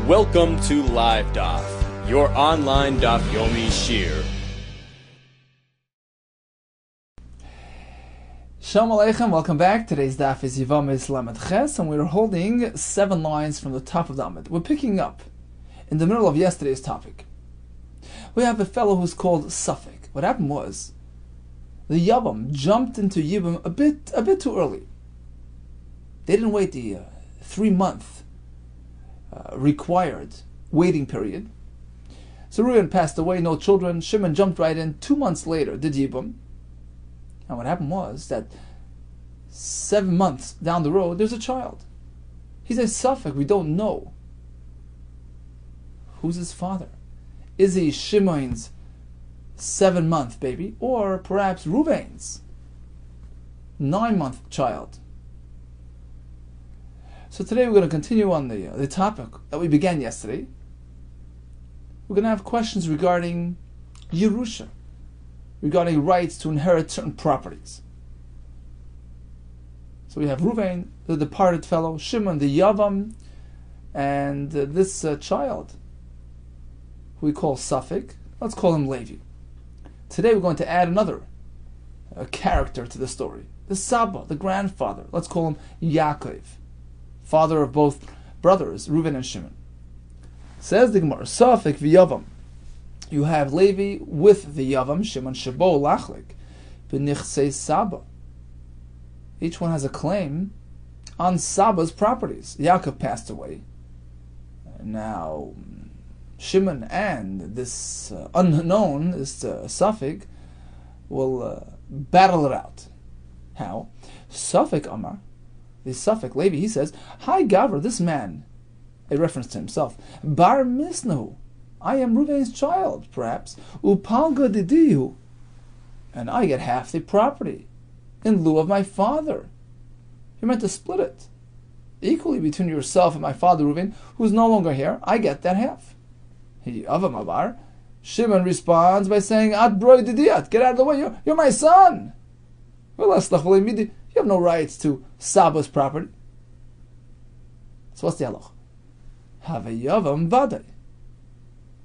Welcome to Live Daf, your online Daf Yomi Shir. Shalom Aleichem, welcome back. Today's Daf is Yevamos Lamed Ches, and we're holding 7 lines from the top of the Amud. We're picking up in the middle of yesterday's topic. We have a fellow who's called Suffolk. What happened was, the Yevamos jumped into Yibum a bit too early. They didn't wait the 3-month required waiting period. So Reuven passed away, no children. Shimon jumped right in. 2 months later, did Yibum. And what happened was that 7 months down the road, there's a child. He's a Suffolk. We don't know who's his father. Is he Shimon's 7-month baby, or perhaps Reuven's 9-month child? So today we're going to continue on the topic that we began yesterday. We're going to have questions regarding Yerusha, regarding rights to inherit certain properties. So we have Reuven, the departed fellow, Shimon, the Yevamos, and this child, who we call Suffolk. Let's call him Levi. Today we're going to add another character to the story. The Saba, the grandfather. Let's call him Yaakov, father of both brothers, Reuven and Shimon. Says the Gemara, Suffolk v'Yevamos. You have Levi with the Yevamos, Shimon Shabo Lachlik, b'nichsei Saba. Each one has a claim on Saba's properties. Yaakov passed away. Now, Shimon and this unknown, this Suffolk, will battle it out. How? Suffolk Amar, the Suffolk Levi, he says, Hi Gavra, this man, a reference to himself, Bar Misnahu, I am Reuven's child, perhaps, Upalga Didihu, and I get half the property, in lieu of my father. You're meant to split it equally between yourself and my father Reuven, who's no longer here. I get that half. Shimon responds by saying, Ad broi didiyat, get out of the way, you're my son. You have no rights to Saba's property. So what's the halach? Have a Yevamos vaday.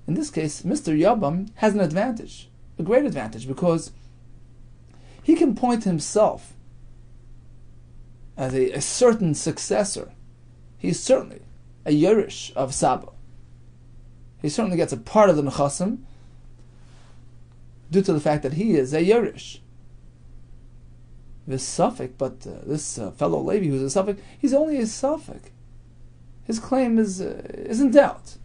In this case, Mr. Yevamos has an advantage, a great advantage, because he can point himself as a certain successor. He's certainly a Yerush of Saba. He certainly gets a part of the Nechasim due to the fact that he is a Yerush. This Suffolk, but this fellow Levi who's a Suffolk, he's only a Suffolk. His claim is in doubt.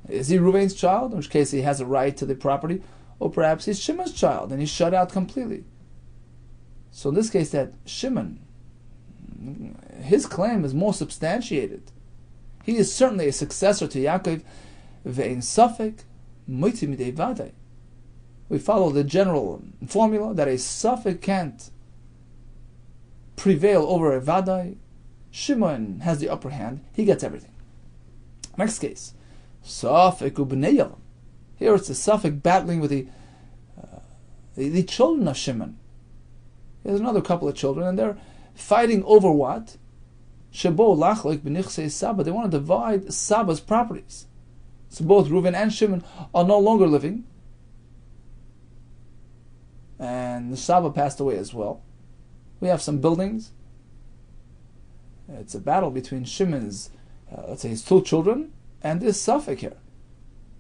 Is he Reuven's child, in which case he has a right to the property, or perhaps he's Shimon's child and he's shut out completely? So in this case, that Shimon, his claim is more substantiated. He is certainly a successor to Yaakov. Ve'en Suffolk, moiti midei vadai. We follow the general formula that a Suffolk can't prevail over a Vadai. Shimon has the upper hand. He gets everything. Next case. Suffolk ubnei Yevamos. Here it's the Suffolk battling with the children of Shimon. There's another couple of children, and they're fighting over what? Shabo lachlik b'nichsei Saba. They want to divide Saba's properties. So both Reuven and Shimon are no longer living, and the Saba passed away as well. We have some buildings. It's a battle between Shimon's, let's say his 2 children, and this Suffolk here.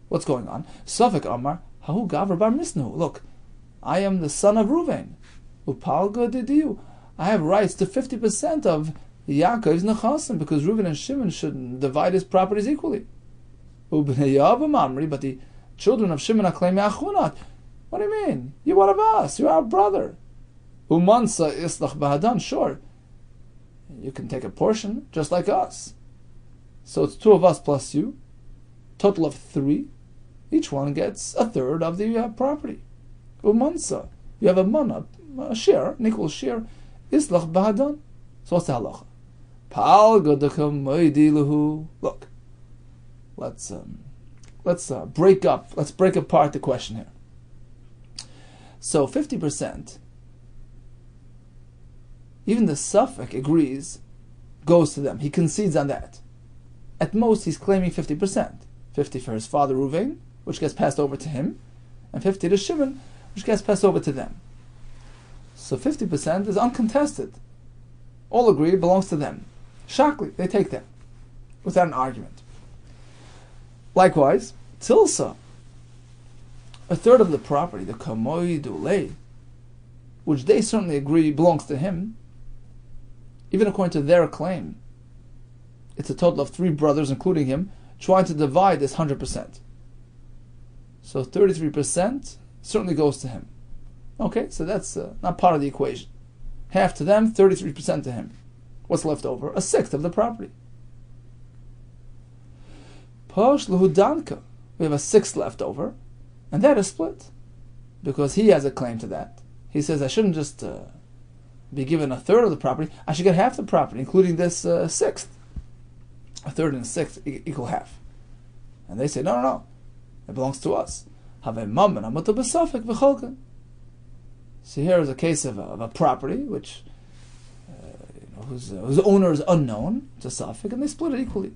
What's going on? Suffolk Amar, Hahu Gavra Bar Misnu. Look, I am the son of Reuven. Upalga Didiu. I have rights to 50% of Yaakov's Nechasim, because Reuven and Shimon should divide his properties equally. Ubnei Yevamos Amri, but the children of Shimon are claiming Achunat. What do you mean? You're one of us. You're our brother. Umansa islach bahadan. Sure, you can take a portion, just like us. So it's 2 of us plus you. Total of 3. Each one gets a third of the property. Umansa. You have a mana, a share, an equal share. Islach bahadan. So what's the halacha? Pal godakam moidiluhu. Look, let's break apart the question here. So 50%, even the Suffolk agrees, goes to them. He concedes on that. At most, he's claiming 50%. 50 for his father Reuven, which gets passed over to him, and 50 to Shimon, which gets passed over to them. So 50% is uncontested. All agree it belongs to them. Shakli, they take that, without an argument. Likewise, Tilsa, a third of the property, the Kamoi Dulei, which they certainly agree belongs to him, even according to their claim, it's a total of 3 brothers, including him, trying to divide this 100%. So 33% certainly goes to him. Okay, so that's not part of the equation. Half to them, 33% to him. What's left over? 1/6 of the property. Posh Luhudanka, we have 1/6 left over, and that is split, because he has a claim to that. He says, I shouldn't just be given 1/3 of the property, I should get half the property, including this 1/6. 1/3 and 1/6 equal half. And they say, no, it belongs to us. So here is a case of a property which whose owner is unknown, it's a suffix, and they split it equally.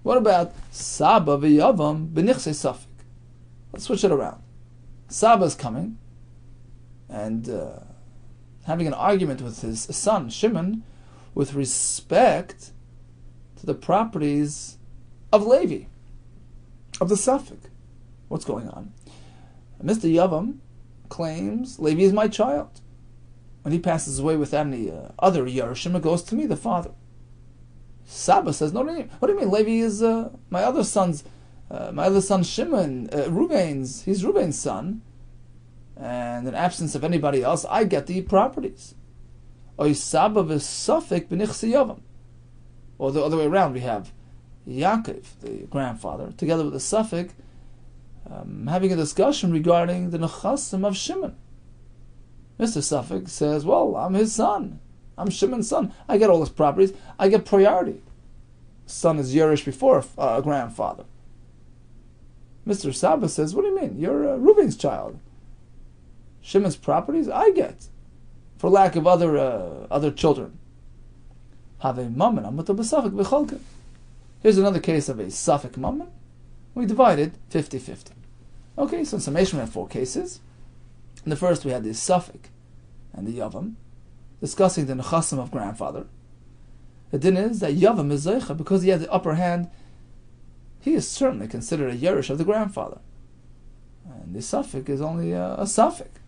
What about Saba v'Yavam b'nichse suffix? Let's switch it around. Saba is coming and having an argument with his son Shimon with respect to the properties of Levi, of the suffix. What's going on? Mr. Yavam claims Levi is my child. When he passes away without any other Yerushim, it goes to me, the father. Saba says, no, what do you mean? Levi is my other son Shimon, Reuven's. He's Reuven's son. And in absence of anybody else, I get the properties. Oy Saba v'Safik b'nichse Yavam. Or the other way around, we have Yaakov, the grandfather, together with the Safik, having a discussion regarding the Nechasim of Shimon. Mr. Safik says, well, I'm his son. I'm Shimon's son. I get all his properties. I get priority. Son is Yerush before a grandfather. Mr. Saba says, what do you mean? You're Reuven's child. Shimon's properties I get, for lack of other children. Have a mammon. Here's another case of a Safik mammon. We divided 50-50. Okay, so in summation we have 4 cases. In the first we had the Safik and the Yavam, discussing the Nechasim of grandfather. The din is that Yavam is Zeicha, because he has the upper hand, he is certainly considered a Yerush of the grandfather. And the Safik is only a Safik.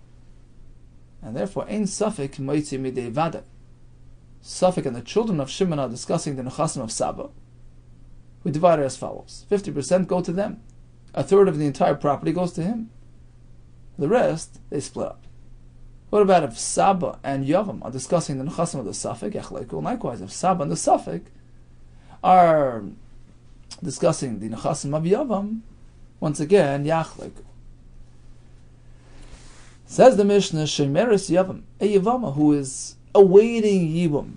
And therefore, Ein Safik Moitzi Midei Vada. Safik and the children of Shimon are discussing the Nechasim of Saba. We divide it as follows. 50% go to them. 1/3 of the entire property goes to him. The rest, they split up. What about if Saba and Yavam are discussing the Nechasim of the Safik? Likewise, if Saba and the Safik are discussing the Nechasim of Yavam, once again, Yachleiku. Says the Mishnah, Shemeres Yavam, a Yevama who is awaiting Yibum,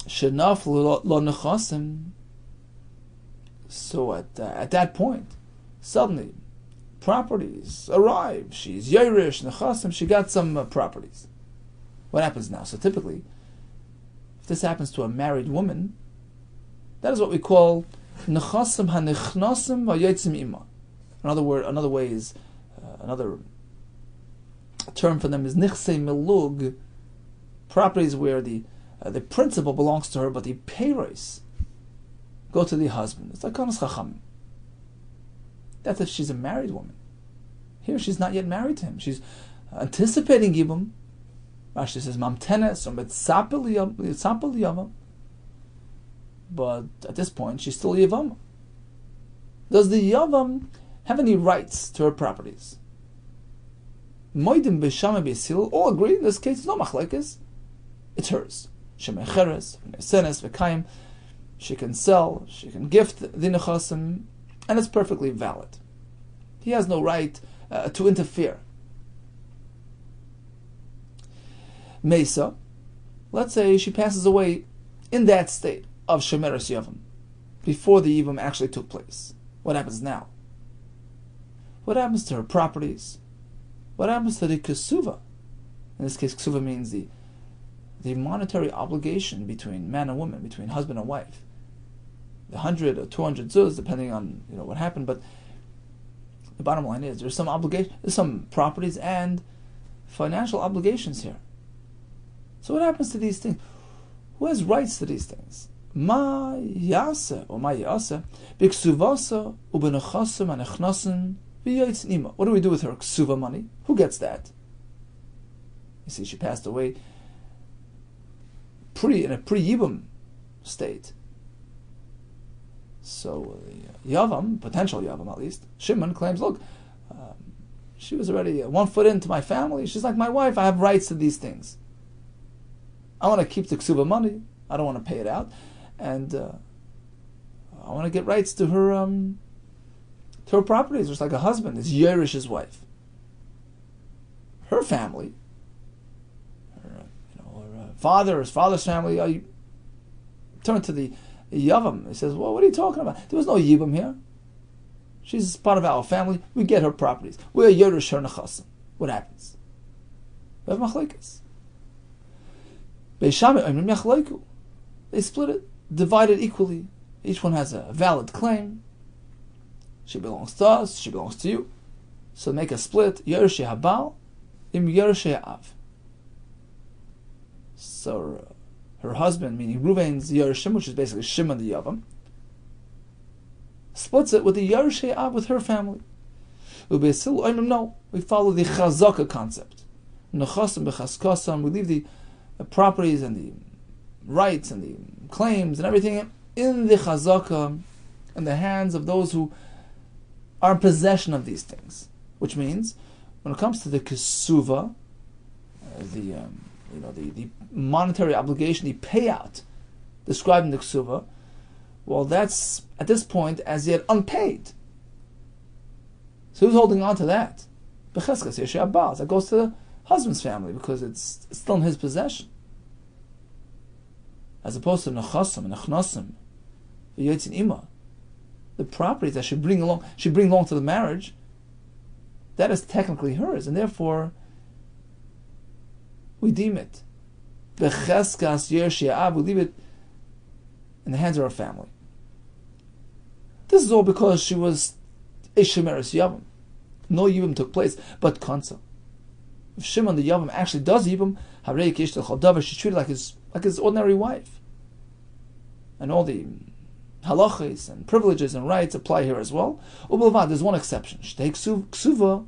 Shenaf lo Nechasim. So at that point, suddenly, properties arrive. She's Yerush, Nechasim, she got some properties. What happens now? So typically, if this happens to a married woman, that is what we call Nechasim HaNechnasim VaYotzim Ima. Another way is, another term for them is Nichse Melug, properties where the principal belongs to her, but the payros go to the husband. It's like Kanas Chachamim. That's if she's a married woman. Here she's not yet married to him. She's anticipating Yibum. Rashi says Mamtenes or Metzapel Yavam. But at this point she's still Yavam. Does the Yavam have any rights to her properties? Moedim B'Shama B'Sil all agree in this case, no machlekes. It's hers. Shemecheres, Nesenes, V'Kayim. She can sell, she can gift the Nechasim, and it's perfectly valid. He has no right to interfere. Mesa, let's say she passes away in that state of Shemeres Yavam, before the Yibum actually took place. What happens now? What happens to her properties? What happens to the Kesuva? In this case, Kesuva means the monetary obligation between man and woman, between husband and wife. 100 or 200 zuz, depending on what happened. But the bottom line is there's some obligation, there's some properties and financial obligations here. So what happens to these things? Who has rights to these things? Ma yase or ma yase biksuvasa ubenachasem anechnasen v'yotzim. What do we do with her ksuva money? Who gets that? You see, she passed away in a pre-yibum state. So the Yavam, potential Yavam at least, Shimon claims, look, she was already 1 foot into my family. She's like my wife. I have rights to these things. I want to keep the ksuba money. I don't want to pay it out, and I want to get rights to her properties. Just like a husband is Yerish's wife. Her family, her father's family. I turn to the Yavam. He says, well, what are you talking about? There was no Yibam here. She's part of our family. We get her properties. We're Yerush her Nechasim. What happens? We have Machlekes. They split it, divide it equally. Each one has a valid claim. She belongs to us, she belongs to you. So make a split. Yerush Habal im Yerush Av. So her husband, meaning Ruvain's Yerushim, which is basically Shimon the Yavam, splits it with the Yerush Av with her family. No, we follow the Chazaka concept. Nechasim b'chaskasam. We leave the properties and the rights and the claims and everything in the Chazaka, in the hands of those who are in possession of these things. Which means, when it comes to the Kesuva, the monetary obligation, the payout described in the Kesuva, well, that's at this point as yet unpaid. So who's holding on to that? That goes to the husband's family because it's still in his possession. As opposed to Nechasim and Nechnasim, V'yotzin Ima, the properties that she bring along to the marriage, that is technically hers, and therefore we deem it B'cheskas Yershi Av, we leave it in the hands of our family. This is all because she was a Shemeres Yavam. No Yibam took place, but Kansa. If Shimon the Yavam actually does Yibam, Harei Kish Chadavar, she's treated like his ordinary wife. And all the halachas and privileges and rights apply here as well. Ubelvad, there's one exception. She takes ksuva.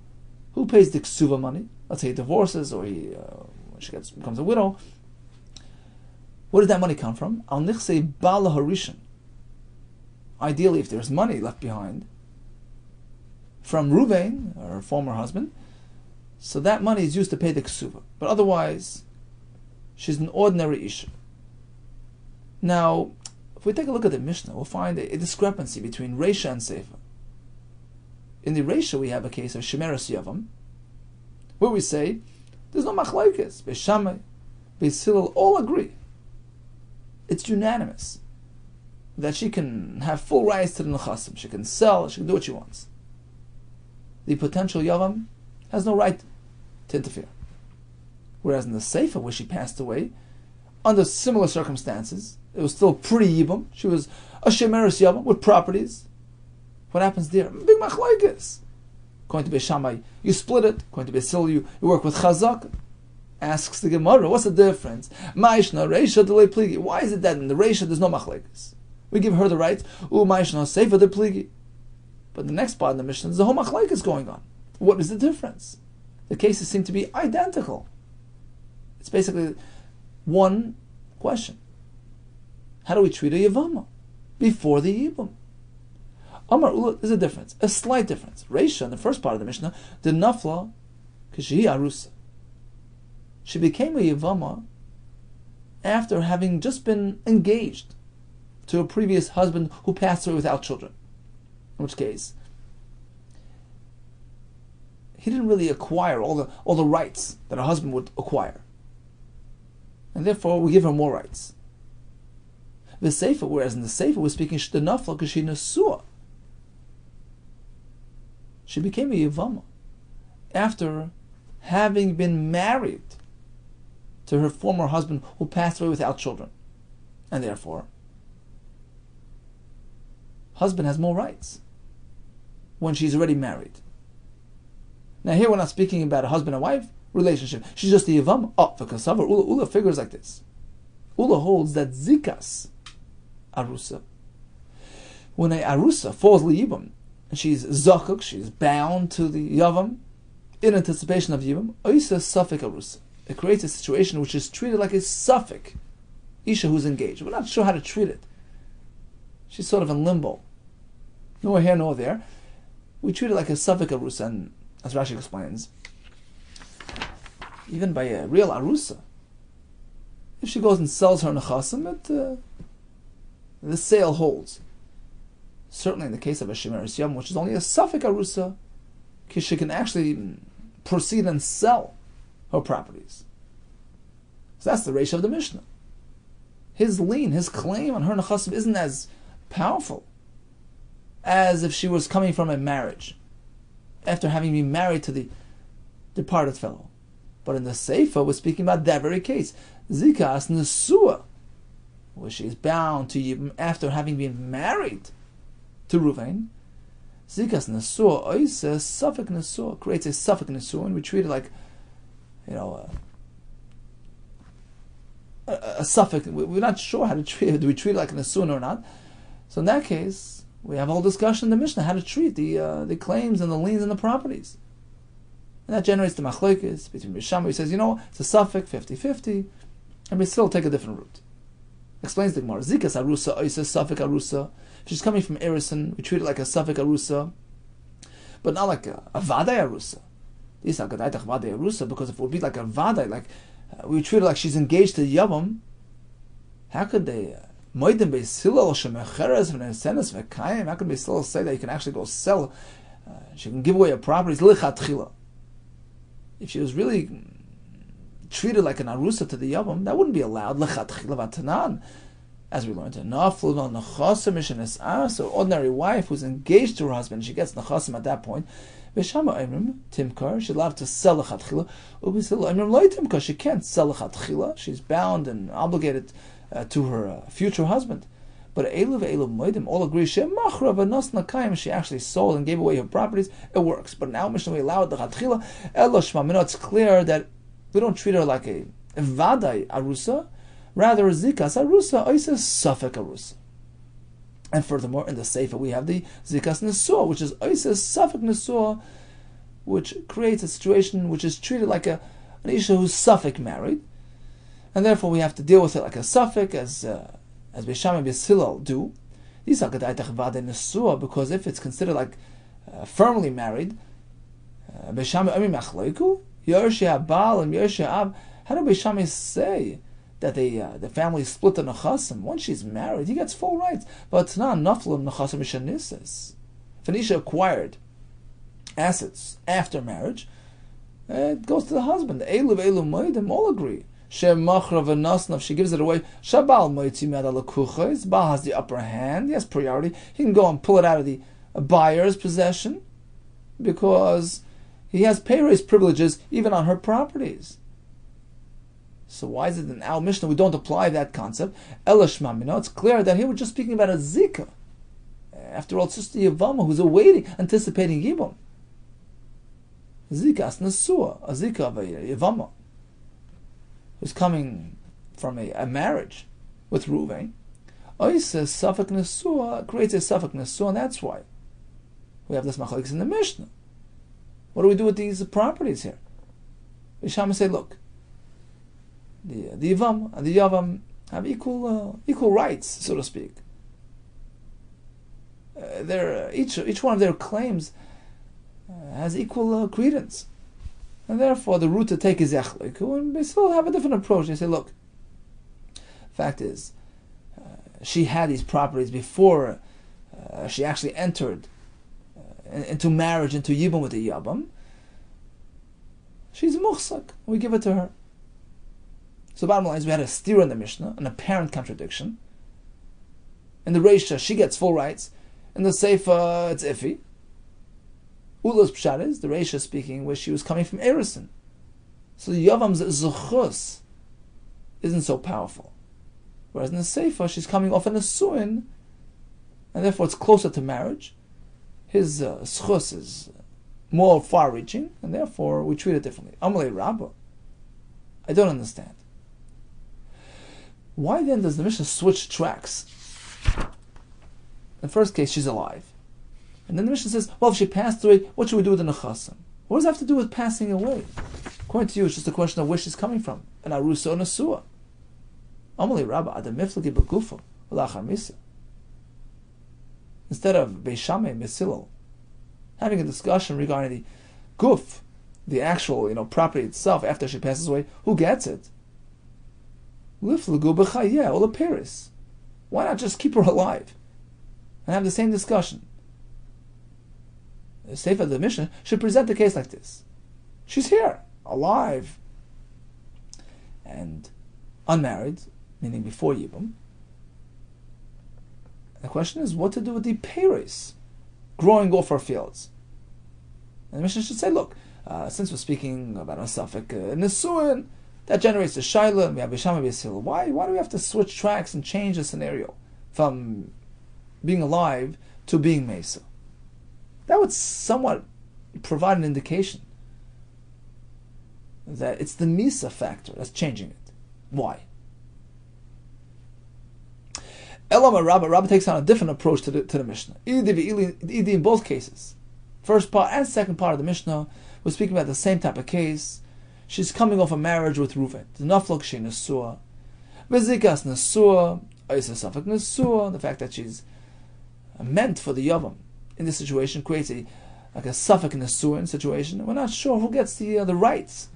Who pays the ksuva money? Let's say he divorces or she becomes a widow. Where did that money come from? Al nichsei bala harishan. Ideally, if there's money left behind from Ruvain, her former husband, so that money is used to pay the ksuva. But otherwise, she's an ordinary isha. Now, if we take a look at the Mishnah, we'll find a discrepancy between Reisha and Seifa. In the Reisha, we have a case of Shemeres Yavam, where we say, there's no machlokes. Beis Shammai, Beis Hillel all agree. It's unanimous that she can have full rights to the Nechasim. She can sell, she can do what she wants. The potential Yavam has no right to interfere. Whereas in the Seifa, where she passed away, under similar circumstances, it was still pre-Yibam. She was a Shemeres Yavam with properties. What happens there? Big machlokes. According to Beis Shammai, you split it. According to Beis Hillel, you work with Chazak. Asks the Gemara, what's the difference? Ma'ishna Reisha delay pligi. Why is it that in the Reisha there's no machlokes? We give her the rights. Ma'ishna Seifa de pligi. But the next part of the Mishnah, there's a whole machlokes going on. What is the difference? The cases seem to be identical. It's basically one question. How do we treat a Yevama before the Yibam? Amar Ula, there's a difference, a slight difference. Reisha, in the first part of the Mishnah, the Nafla, Kishihi Arusa. She became a Yevama after having just been engaged to a previous husband who passed away without children. In which case, he didn't really acquire all the rights that a husband would acquire. And therefore, we give her more rights. The Seifa, whereas in the Seifa we're speaking Sh'tenafla K'shi Nesua. She became a Yevama after having been married to her former husband who passed away without children. And therefore, husband has more rights when she's already married. Now here we're not speaking about a husband and wife relationship. She's just the Yevam. Oh, the Kasavar, Ula figures like this. Ula holds that Zikas Arusa, when a Arusa falls Liyibam, and she's Zakuk, she's bound to the Yavam, in anticipation of Yibam, Oisa Safik Arusa. It creates a situation which is treated like a Safik Isha who's engaged. We're not sure how to treat it. She's sort of in limbo. Nor here nor there. We treat it like a Safik Arusa, and as Rashi explains, even by a real Arusa, if she goes and sells her Nechasim, the sale holds. Certainly in the case of a Shemeres Yom, which is only a Safik Arusa, because she can actually proceed and sell her properties. So that's the ratio of the Mishnah. His lien, his claim on her Nechasim isn't as powerful as if she was coming from a marriage, after having been married to the departed fellow. But in the Seifa, we're speaking about that very case. Zikas Nesua, where she is bound to Yibam after having been married to Ruvain. Zikas Nesua, Oisa, Safik Nesua, creates a Safik Nesua, and we treat it like, a Safik. We're not sure how to treat it. Do we treat it like a Nesua or not? So in that case, we have a whole discussion in the Mishnah how to treat the claims and the liens and the properties. And that generates the machlokes between Bisham, who says, it's a Safik, 50-50, and we still take a different route. Explains the Gemara, Zikas Arusa, Oisa, Safik Arusa. If she's coming from Erison, we treat it like a Safik Arusa, but not like a Vadai Arusa. This is Agadaitach Vadai Arusa, because if it would be like a Vadai, we treat it like she's engaged to Yavam, how could they... How could they still say that you can actually go sell? She can give away her properties lichatchila. If she was really treated like an arusa to the yavam, that wouldn't be allowed lichatchila v'tanan, as we learned. So ordinary wife who's engaged to her husband, she gets nechasim at that point. Timkar, she's allowed to sell lichatchila. Timkar, she can't sell lichatchila. She's bound and obligated to her future husband. But Eilu all agree she actually sold and gave away her properties. It works. But now Mishnah we allow it the chatchila. It's clear that we don't treat her like a vadai arusa, rather a zikas arusa, oisa safek arusa. And furthermore, in the Seifa we have the zikas nesua, which is oisa safek nesua, which creates a situation which is treated like an isha who's safek married. And therefore we have to deal with it like a suffix, as Bisham and Bishilal do. These are nesua, because if it's considered like firmly married, Bisham Machloiku, Yershia Baal and Yershia Ab, how do Bisham say that the family split the Nechasim? Once she's married, he gets full rights. But Tanan Naflim Nechasim Mishanisis. If an Isha acquired assets after marriage, it goes to the husband. Eilu Moedim all agree. If she gives it away, Baal has the upper hand, he has priority. He can go and pull it out of the buyer's possession because he has pay raise privileges even on her properties. So why is it in our Mishnah we don't apply that concept? It's clear that here we're just speaking about a Zika. After all, it's just the Yevamos who's awaiting, anticipating Yibam. Zika as Nesua, a Zika of a Yevamos, who's coming from a marriage with Ruvain. Oisa Safek Nesua creates a Safek Nesua, and that's why we have this machlokes in the Mishnah. What do we do with these properties here? Bisham say, look, the Yevam and the Yavam have equal rights, so to speak. Each one of their claims has equal credence. And therefore, the route to take is Yachleiku, and they still have a different approach. They say, look, fact is, she had these properties before she actually entered into marriage, into Yibam with the Yabam. She's a Muchsak. We give it to her. So bottom line is, we had a steer in the Mishnah, an apparent contradiction. In the Reisha, she gets full rights. In the Seifa, it's iffy. Ula's pshat is, the Reisha speaking, where she was coming from Erison. So the Yavam's Zuchus isn't so powerful. Whereas in the Seifa, she's coming off in a Suin, and therefore it's closer to marriage. His schus is more far-reaching, and therefore we treat it differently. Amalei Rabbah, I don't understand. Why then does the Mishnah switch tracks? In the first case, she's alive. And then the Mishnah says, well, if she passed away, what should we do with the nechasim? What does that have to do with passing away? According to you, it's just a question of where she's coming from. An arusa or nesua. Amalei Rabbah, adam miflagi b'gufa, v'lachar misa. Instead of Beishameh Mesilal, having a discussion regarding the guf, the actual property itself after she passes away, who gets it? Liflagu b'chayeh or Paris. Why not just keep her alive and have the same discussion? The Sefer of the Mishnah should present the case like this: she's here, alive, and unmarried, meaning before Yibum. The question is what to do with the Paris growing off our fields. And the Mishnah should say, look, since we're speaking about a suffix Nesuin, that generates a Shaila, and we have Bishama B'Yisil. Why do we have to switch tracks and change the scenario from being alive to being Mesa? That would somewhat provide an indication that it's the Misa factor that's changing it. Why? Elama Rabba takes on a different approach to the Mishnah. Idi in both cases. First part and second part of the Mishnah, we're speaking about the same type of case. She's coming off a marriage with Reuven. The naflok she nesua, v'zikas nesua, oisa safek nesua. The fact that she's meant for the yavam in this situation creates a safek nesua situation. We're not sure who gets the rights,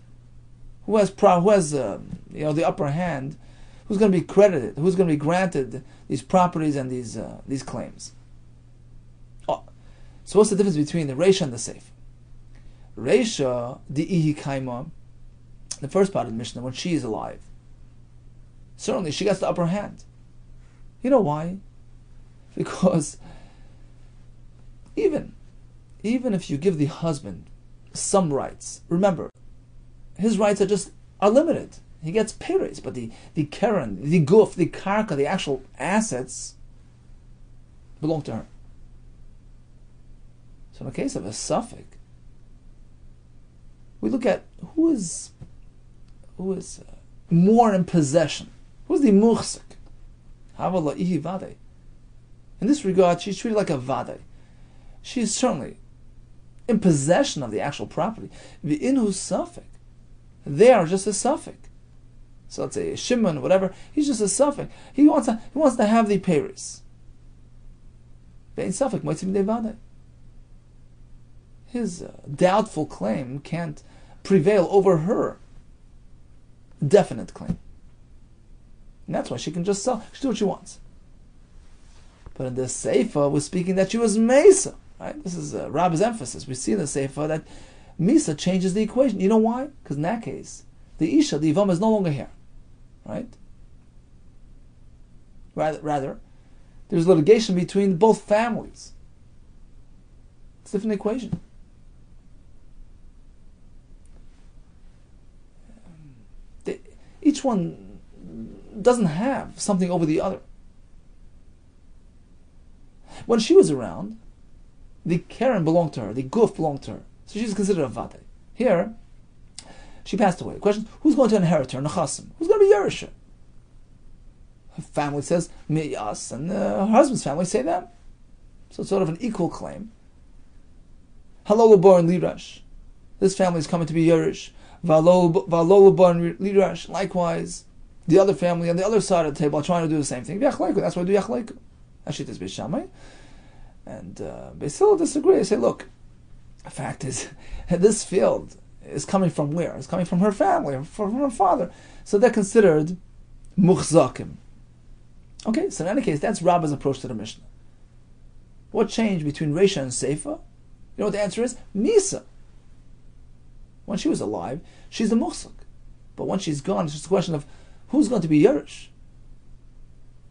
who has the upper hand, who's going to be credited, who's going to be granted these properties and these claims. So what's the difference between the Reisha and the Seif? Reisha, the Ihi Kaima, the first part of the Mishnah, when she is alive, certainly she gets the upper hand. You know why? Because even if you give the husband some rights, remember, his rights are limited. He gets periods, but the keren, the guf, the karka, the actual assets belong to her. So in the case of a suffix, we look at who is more in possession. Who's the muhsik? Havala ihi vade. In this regard, she's treated like a vade. She is certainly in possession of the actual property. The inhu suffix, they are just a suffix. So let's say Shimon, whatever, he's just a suffix. He wants to have the Paris. His doubtful claim can't prevail over her definite claim. And that's why she can just sell. She can do what she wants. But in the Seifa, we're speaking that she was Mesa. Right? This is Rabbi's emphasis. We see in the Seifa that Mesa changes the equation. You know why? Because in that case, the Isha, the Yevamos, is no longer here. Right? Rather, there's litigation between both families. It's a different equation. Each one doesn't have something over the other. When she was around, the Karen belonged to her, the Guf belonged to her. So she's considered a Vade. Here, she passed away. The question, who's going to inherit her? Nechasim. Who's going to be Yerisha? Her family says, me, us, and her husband's family say them. So it's sort of an equal claim. Halol born Lirash. This family is coming to be Yerish. Valol born Lirash. Likewise, the other family on the other side of the table are trying to do the same thing. That's why I do Yachleiku. Actually, this is Beishamai. And Beisil disagree. They say, look, the fact is, this field is coming from where? It's coming from her family, from her father. So they're considered muchzakim. Okay, so in any case, that's Rabba's approach to the Mishnah. What changed between Reisha and Seifa? You know what the answer is? Misa. When she was alive, she's a muchzak. But when she's gone, it's just a question of who's going to be Yerush.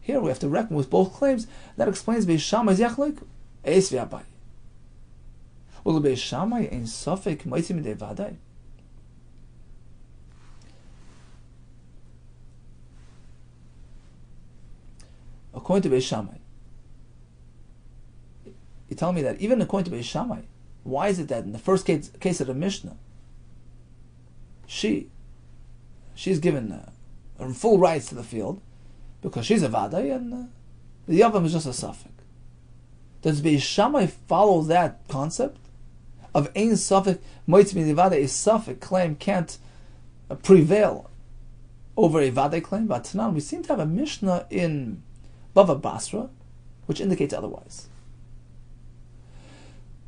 Here we have to reckon with both claims. That explains Beishamai Yachleiku. Eis v'abai. Well, Beishamai ain't safek maitim midei vadai. According to Beishamai, You tell me that even according to Beis Shammai, why is it that in the first case of the Mishnah, she's given full rights to the field because she's a Vadai, and the Yavam is just a Suffolk? Does Beis Shammai follow that concept of Ein Suffolk Moitz Min Vadai? A Suffolk claim can't prevail over a Vadai claim. But Tanan, we seem to have a Mishnah in Bava Basra which indicates otherwise.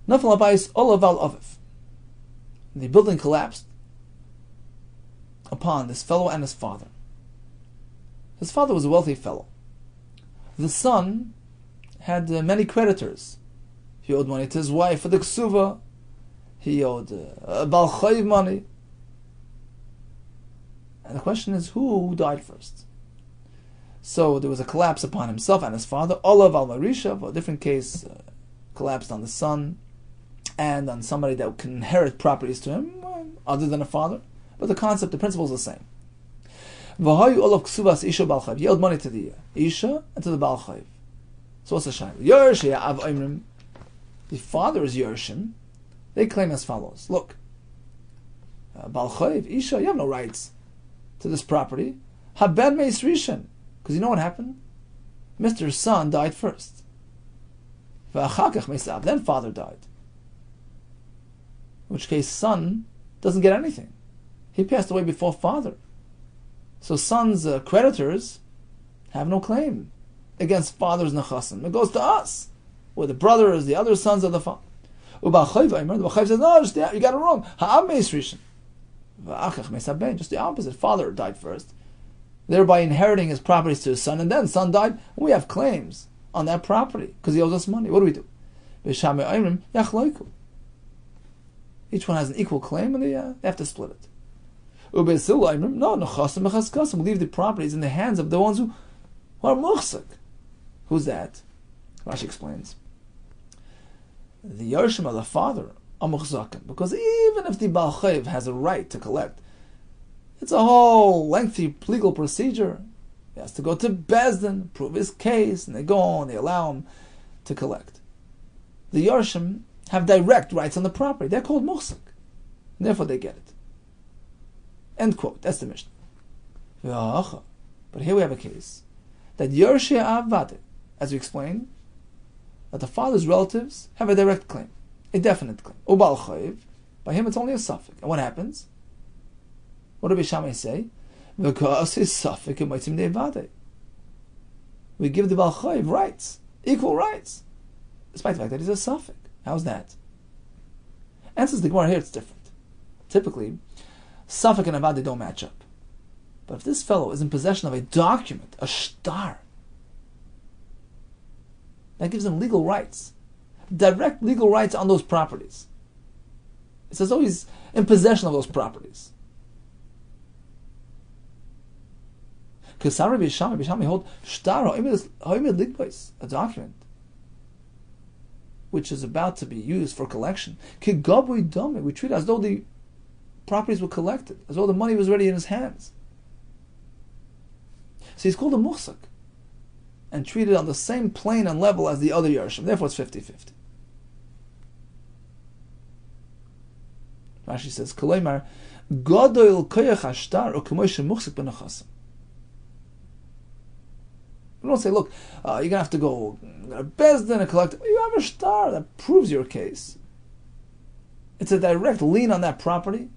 Nafal Abayis Olaval Aviv. The building collapsed upon this fellow and his father. His father was a wealthy fellow. The son had many creditors. He owed money to his wife for the ksuva. He owed Baal Chayiv money. And the question is, who died first? So there was a collapse upon himself and his father. Olav al Marisha, for a different case, collapsed on the son and on somebody that can inherit properties to him, other than a father. But the concept, the principle is the same. V'hayu olav ksuvas isha Baal Chayiv. He owed money to the Isha and to the Baal Chayiv. So what's the shayla? Yershei av oimrim. The father is Yershim. They claim as follows: look, Baal Chayiv, Isha, you have no rights to this property. Haben meis rishon, because you know what happened? Mr. Son died first. V'achakach meis ab, then father died. In which case, son doesn't get anything. He passed away before father. So son's creditors have no claim against father's nechasim. It goes to us. We're the brothers, the other sons of the father. The Baal Chayiv says, no, you got it wrong. Ha'am meis rishon. V'achach meis haben. Just the opposite. Father died first, thereby inheriting his properties to his son, and then son died. We have claims on that property because he owes us money. What do we do? Each one has an equal claim, and they have to split it. No, we'll leave the properties in the hands of the ones who are muhsik. Who's that? Rashi explains. The Yershim of the father are muhzakim, because even if the Baal Chayiv has a right to collect, it's a whole lengthy legal procedure. He has to go to Bezdin, prove his case, and they go on, they allow him to collect. The Yershim have direct rights on the property. They're called muhsik, and therefore they get it. End quote. That's the Mishnah. But here we have a case that Yershei Avade, as we explained, that the father's relatives have a direct claim, a definite claim. Ubal Chayiv, by him it's only a suffix. And what happens? What do Beis Shammai say? Because his suffix Moitzim De'Vade. We give the Baal Chayiv rights, equal rights, despite the fact that he's a suffix. How's that? Answers the Gemara here, it's different. Typically, Suffolk and Avadi don't match up. But if this fellow is in possession of a document, a shtar, that gives him legal rights, direct legal rights on those properties. It's as though he's in possession of those properties. Because Rabbi Yehuda hold shtar a document which is about to be used for collection. We treat it as though the properties were collected, as though the money was already in his hands. So he's called a muhsak and treated on the same plane and level as the other Yershim. Therefore it's 50-50. Rashi says, Koloimar, Godoil koyach hashtar o k'moishe muhsak b'nechasim. We don't say, look, you're going to have to go Bezdin and collect. You have a shtar that proves your case. It's a direct lien on that property.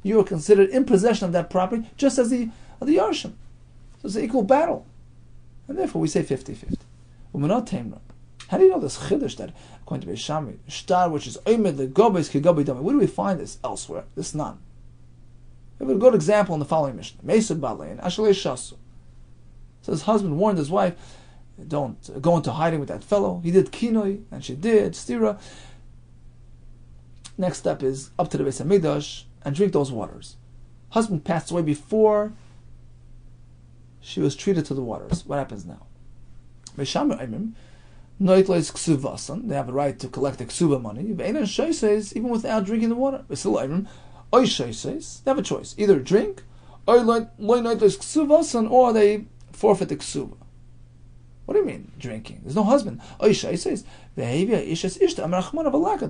You are considered in possession of that property, just as the Yershim. So it's an equal battle. And therefore we say 50-50. How do you know this chiddush that, according to Beis Shammai, shtar, which is oimed legobes kegobe dami? Where do we find this elsewhere? This none. We have a good example in the following Mishnah. Meisud balein ashalei shasu. So his husband warned his wife, don't go into hiding with that fellow. He did kinoi, and she did stira. Next step is up to the Beis Hamikdash and drink those waters. Husband passed away before she was treated to the waters. What happens now? They have a right to collect the ksuba money, even without drinking the water. They have a choice: either drink, or they forfeit the ksuba. What do you mean, drinking? There's no husband. Oisha says,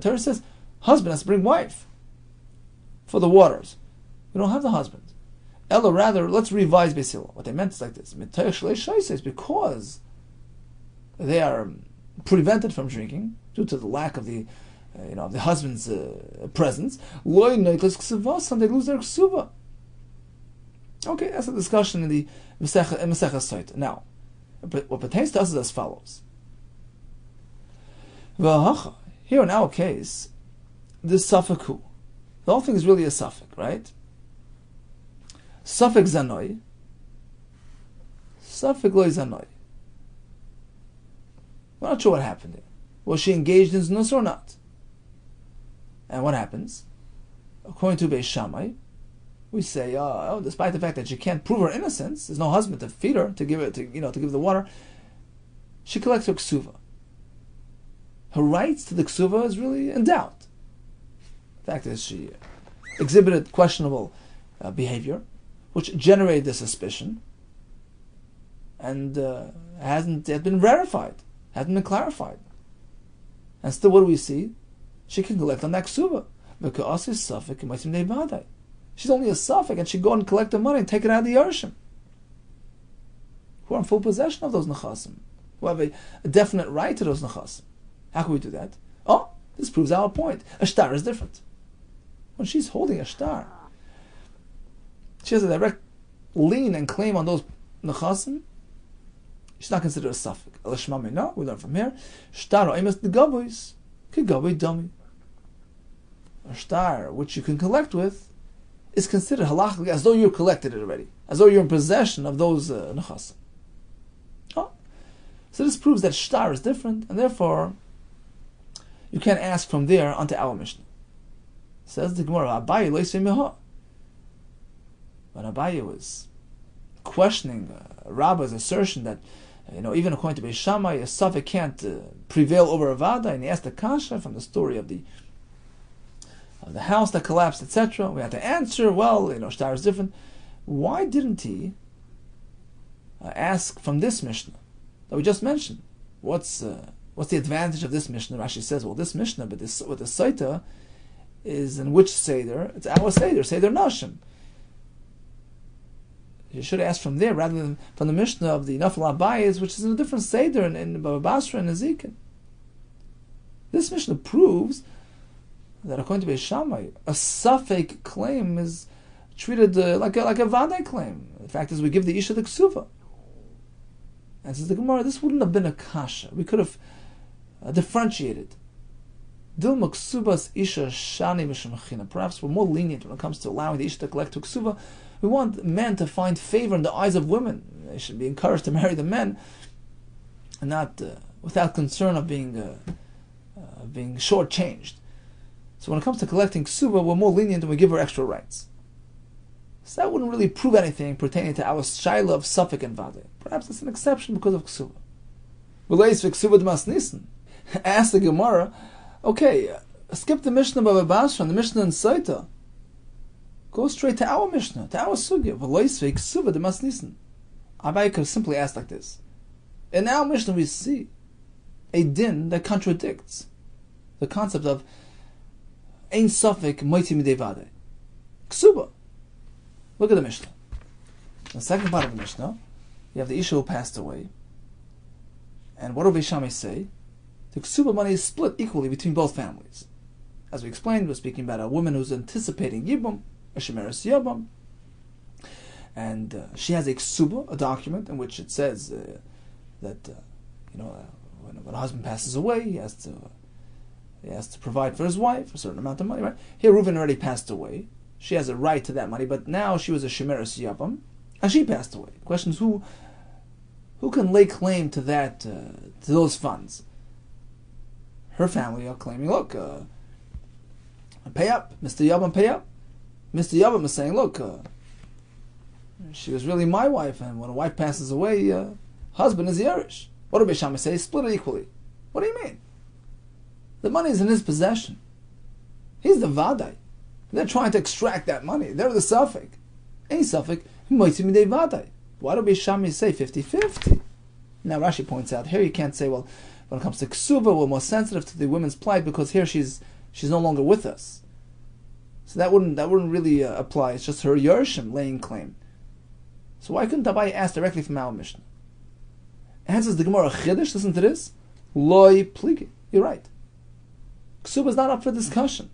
Torah says, husband has to bring wife for the waters. We don't have the husband. Ella, rather, let's revise Basila. What they meant is like this. Because they are prevented from drinking due to the lack of the the husband's presence. They lose their ksuva. Okay, that's a discussion in the Masechah Sotah. Now, what pertains to us is as follows. Here in our case, this suffix, the whole thing is really a suffix, right? Suffix zanoi, suffix loy zanoi. We're not sure what happened there. Was she engaged in znus or not? And what happens? According to Beis Shammai, we say, despite the fact that she can't prove her innocence, there's no husband to feed her, to give the water, she collects her ksuva. Her rights to the ksuva is really in doubt. The fact is, she exhibited questionable behavior, which generated the suspicion, and hasn't yet been verified, hasn't been clarified. And still, what do we see? She can collect on that ksuva. She's only a suffix, and she go and collect the money and take it out of the Yerushin, who are in full possession of those nechasim, who have a definite right to those nechasim. How can we do that? Oh, this proves our point. A shtar is different. When she's holding a shtar, she has a direct lien and claim on those nechasim. She's not considered a suffix. No, we learn from here. Shtar oimes the gabois, kigaboi dami. A shtar which you can collect with is considered halachically as though you collected it already, as though you're in possession of those nechasim. Oh. So this proves that shtar is different, and therefore you can't ask from there onto our Mishnah. Says the Gemara, Abaye lo yisvei meha. When Abaye was questioning Rabba's assertion that even according to Beis Shammai, a suffix can't prevail over a vada, and he asked the kasha from the story of the house that collapsed, etc. We had to answer, shtar is different. Why didn't he ask from this Mishnah that we just mentioned? What's the advantage of this Mishnah? Rashi says, this Mishnah, but with the Sotah, is in which Seder? It's our Seder, Seder Nashim. You should ask from there rather than from the Mishnah of the Nafal Abayis, which is in a different Seder in Baba Basra and Ezekiel. This Mishnah proves that according to Beis Shammai, a suffix claim is treated like a vadai claim. The fact is, we give the isha the ksuva. And says the Gemara, this wouldn't have been a kasha. We could have differentiated. Dilma ksubas isha shani mishmachina. Perhaps we're more lenient when it comes to allowing the isha to collect to ksuva. We want men to find favor in the eyes of women. They should be encouraged to marry the men, and not without concern of being shortchanged. So when it comes to collecting ksuba, we're more lenient and we give her extra rights. So that wouldn't really prove anything pertaining to our shaila of suffix and vade. Perhaps it's an exception because of ksuba. Relates to ksuba d'masnissen. Ask the Gemara, okay, skip the Mishnah Baba Basra and the Mishnah in Sotah. Go straight to our Mishnah, to our sugya. Relates to ksuba d'masnissen. Abai could simply ask like this. In our Mishnah we see a din that contradicts the concept of ein suffix moiti midei vade. Ksuba. Look at the Mishnah. The second part of the Mishnah, you have the Isha who passed away. And what do Beis Shammai say? The ksuba money is split equally between both families. As we explained, we're speaking about a woman who's anticipating Yibum, a Shemeres Yibum. And she has a ksuba, a document, in which it says that when a husband passes away, he has to provide for his wife a certain amount of money, right? Here, Reuven already passed away. She has a right to that money, but now she was a Shemeres Yavam, and she passed away. The question is, who can lay claim to that, to those funds? Her family are claiming, look, pay up, Mr. Yavam, pay up. Mr. Yavam is saying, look, she was really my wife, and when a wife passes away, husband is Yerush. What do Beis Shammai say? Split it equally. What do you mean? The money is in his possession. He's the vadai. They're trying to extract that money. They're the suffix. Any suffix, moitzi midei vadai. Why do Beis Shammai say 50-50? Now Rashi points out here you can't say, well, when it comes to ksuba, we're more sensitive to the women's plight because here she's no longer with us. So that wouldn't really apply. It's just her Yershim laying claim. So why couldn't Abai ask directly from our Mishnah? Answers the Gemara Chiddush. Listen to this. Loi pligi. You're right. Ksuba is not up for discussion.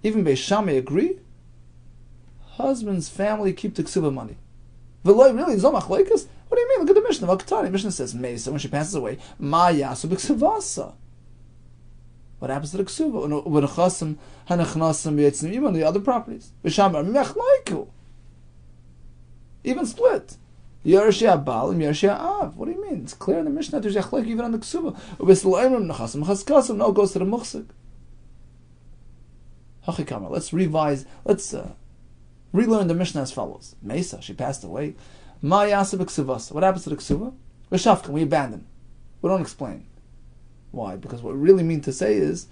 Even Beis Shammai agree. Husband's family keep the ksuba money. V'loi really zomach loikas. What do you mean? Look at the Mishnah. Vakatani. Mishnah says Mesa when she passes away. Ma yasu b'ksuvasa. What happens to the ksuba? When chasim hanachnasim b'yitzim even the other properties. B'shamar mechlaiku. Even split. Yerusha Baal and Yerusha Av. What do you mean? It's clear in the Mishnah there's yachlek even on the ksuba. Ubislayim nechasim chaskasim. No, it goes to the muchsik. Hachikama. Let's revise. Let's relearn the Mishnah as follows. Mesa, she passed away. Ma yasa b'ksuvasa. What happens to the ksuba? V'shafkan. We abandon. We don't explain. Why? Because what we really mean to say is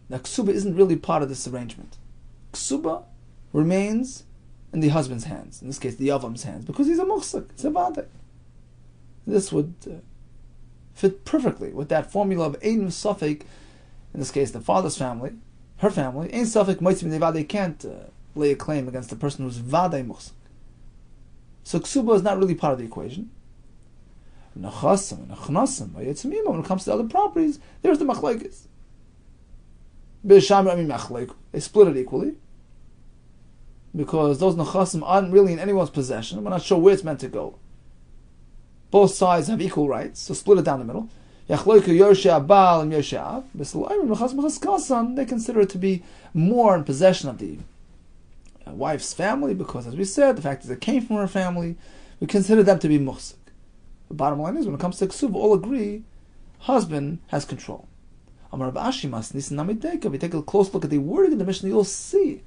that ksuba isn't really part of this arrangement. Ksuba remains in the husband's hands, in this case the Yevam's hands, because he's a muhsik, it's a vade. This would fit perfectly with that formula of ein safek, in this case the father's family, her family, ein safek moitzim nevade, can't lay a claim against the person who's vade muhsik. So ksuba is not really part of the equation. Nachasim and achnasim, when it comes to other properties, there's the machlekes. They split it equally. Because those nechasim aren't really in anyone's possession. We're not sure where it's meant to go. Both sides have equal rights, so split it down the middle. They consider it to be more in possession of the wife's family, because as we said, the fact that it came from her family, we consider them to be muhsik. The bottom line is, when it comes to ksuba, all agree, husband has control. If you take a close look at the wording of the Mishnah, you'll see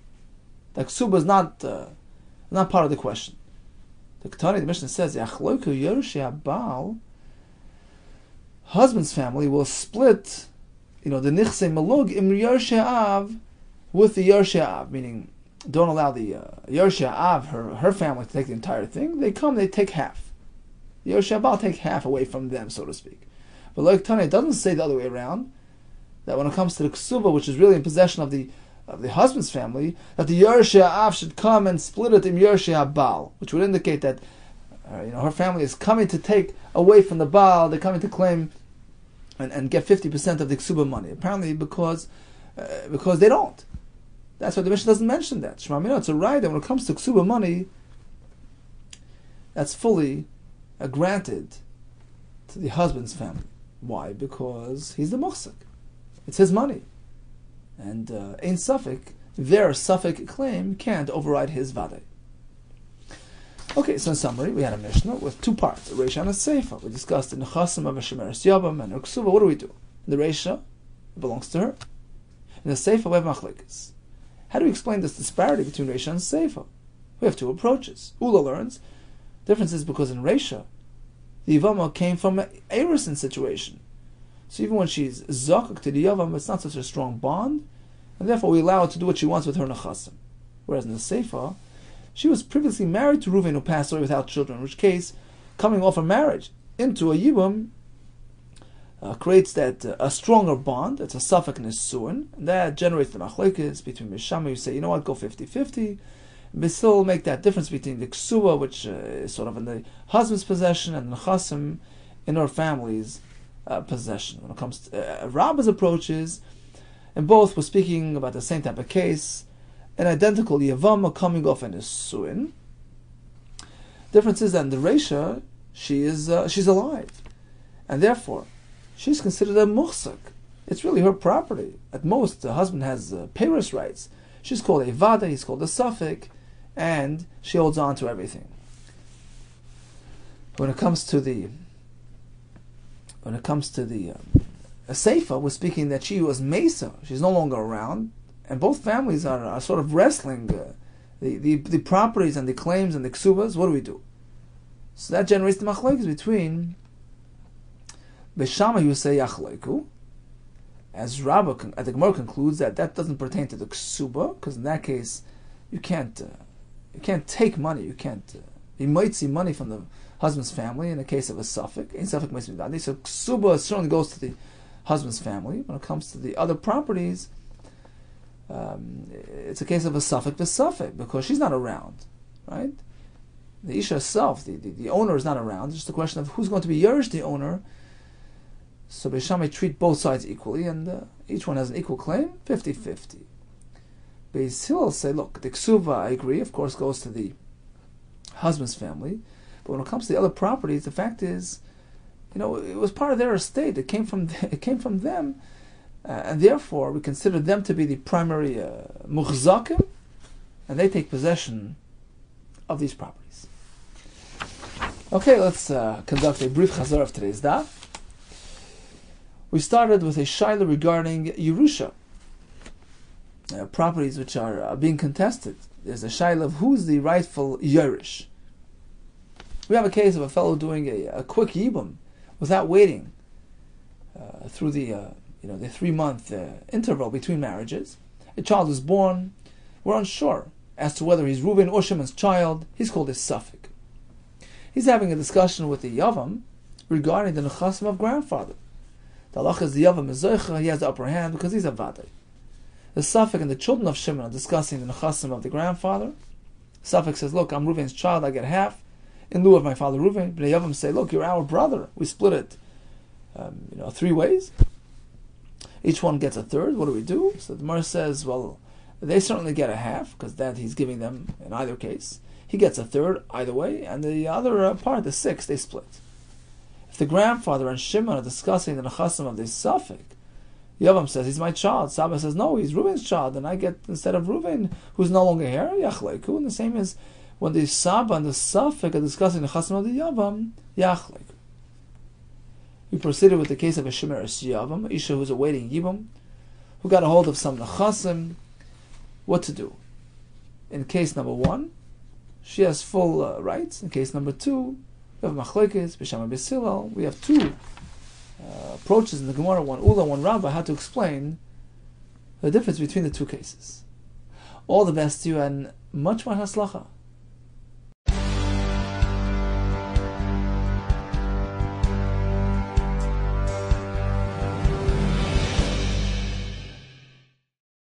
that ksuba is not part of the question. The Ketani, the Mishnah says, husband's family will split, the nichse malug im Yerusha Av with the Yerusha Av, meaning don't allow the Yerusha Av, her family, to take the entire thing. They take half. The Yerusha Baal take half away from them, so to speak. But like Tanya, it doesn't say the other way around, that when it comes to the ksuba, which is really in possession of the husband's family, that the Yerusha Av should come and split it in Yerusha Baal, which would indicate that her family is coming to take away from the Baal, they're coming to claim and get 50% of the ksuba money. Apparently because they don't. That's why the Mishnah doesn't mention that. It's a right that when it comes to ksuba money, that's fully granted to the husband's family. Why? Because he's the muhsik. It's his money. And ein safek, their safek claim can't override his vade. Okay, so in summary, we had a Mishnah with two parts, a Reisha and a Seifa. We discussed the Nechasim of a Shemeres Yavam and her Ksuva. What do we do? In the Reisha, it belongs to her. In the Seifa, we have Machlekes. How do we explain this disparity between Reisha and Seifa? We have two approaches. Ula learns, difference is because in Reisha, the Yevama came from an Erusin situation. So even when she's Zakak to the Yavam, it's not such a strong bond, and therefore we allow her to do what she wants with her Nechasim. Whereas in the Seifa, she was previously married to Reuven, who passed away without children, in which case, coming off a marriage into a Yibum creates that a stronger bond. It's a Safek Nesuin, and that generates the Machlekes between Mishama, who say, you know what, go 50-50, but still make that difference between the Ksua, which is sort of in the husband's possession, and the Nechasim in her family's possession. When it comes to Rabba's approaches, and both were speaking about the same type of case, an identical Yevama coming off in a Suin. Difference is that in the Reisha, she's alive, and therefore she's considered a muhsik. It's really her property. At most, the husband has peiros rights. She's called a vada, he's called a safek, and she holds on to everything. When it comes to the Seifa, we're speaking that she was Mesa. She's no longer around. And both families are sort of wrestling the properties and the claims and the ksubas. What do we do? So that generates the machlekes between Beshama, who say yachleiku, as Rabba, the Gemara concludes that doesn't pertain to the ksuba, because in that case you can't take money. You can't be moitzi money from husband's family in the case of a suffix. In suffix means midadi. So ksuba certainly goes to the husband's family. When it comes to the other properties, it's a case of a suffix because she's not around, right? The isha herself, the owner is not around. It's just a question of who's going to be yerush the owner. So Beis Shammai treat both sides equally, and each one has an equal claim, 50-50. Beis Hillel say, look, the ksuva, I agree, of course, goes to the husband's family, but when it comes to the other properties, the fact is, it was part of their estate. It came from them, and therefore we consider them to be the primary muchzakim, and they take possession of these properties. Okay, let's conduct a brief chazar of today's daf. We started with a shaila regarding Yerusha, properties which are being contested. There's a shaila of who's the rightful yerush. We have a case of a fellow doing a quick yibum without waiting through the 3-month interval between marriages. A child is born. We're unsure as to whether he's Reuben or Shimon's child. He's called a suffix. He's having a discussion with the Yavam regarding the nechasim of grandfather. The halach is the Yavam is Zoicha, he has the upper hand because he's a Vadai. The Suffix and the children of Shimon are discussing the nechasim of the grandfather. Suffix says, look, I'm Reuven's child, I get half, in lieu of my father Reuven. But the Yavam say, look, you're our brother. We split it 3 ways. Each one gets a third. What do we do? So the Gemara says, well, they certainly get a half, because that he's giving them in either case. He gets a third either way, and the other part, the 6, they split. If the grandfather and Shimon are discussing the nechasim of this suffix, Yavam says, he's my child. Saba says, no, he's Reuven's child, and I get, instead of Reuven, who's no longer here, Yachleiku. And the same is when the Saba and the suffix are discussing the nechasim of the Yavam, Yachleiku. We proceeded with the case of a Shemeres Yavam, Isha who's awaiting Yibam, who got a hold of some nechasim. What to do? In case number 1, she has full rights. In case number 2, we have machlekes, Beis Shammai, Beis Hillel. We have 2 approaches in the Gemara, one Ula, one Rabbah, how to explain the difference between the 2 cases. All the best to you and much haslacha.